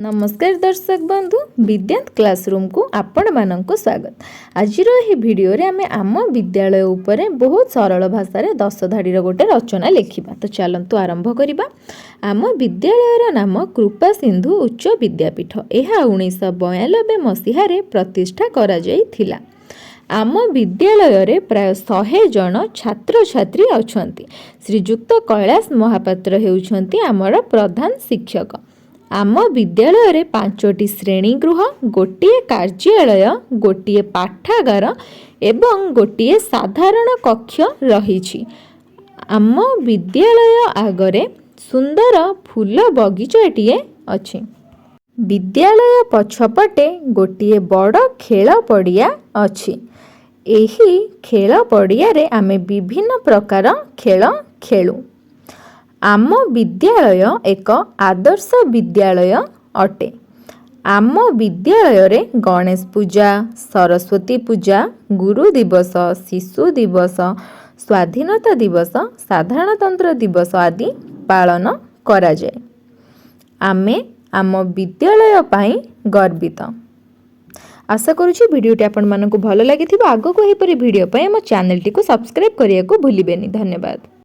नमस्कार दर्शक बंधु विद्यांत क्लासरूम को आपण मानक स्वागत। आज भिडियो रे आमे आम विद्यालय उपरे बहुत सरल भाषा रे 10 धाड़ी गोटे रचना लेखिबा। तो चलंतु आरंभ करिबा। आम विद्यालयर नाम कृपा सिंधु उच्च विद्यापीठ। यह 1992 मसीह रे प्रतिष्ठा करा जायथिला। आम विद्यालय रे प्राय 100 जन छात्र छात्री अछंती। श्रीजुक्त कैलाश महापात्र हेउछंती आमर प्रधान शिक्षक। आम विद्यालय रे 5टी श्रेणी गृह, गोटिए कार्यालय, गोटिए पाठागार एवं गोटिए साधारण कक्ष रही। आम विद्यालय आगरे सुंदर फूल बगीचाटीए अछि। विद्यालय पछपटे गोटिए बड़ खेल पड़िया अछि। एही खेल पड़िया रे आमे विभिन्न प्रकार खेल खेलु। आम विद्यालय एक आदर्श विद्यालय अटे। आम विद्यालय रे गणेश पूजा, सरस्वती पूजा, गुरु दिवस, शिशु दिवस, स्वाधीनता दिवस, साधारणतंत्र दिवस आदि पालन करा जाए। आमे आम विद्यालय पाई गर्वित। आशा करुछि भिडियोटी आपण मानकु भलो लागिथिबा। आगो को एपरि भिडियो पाई हम चैनल टी को सब्सक्राइब करिया को भूलिबेनी। धन्यवाद।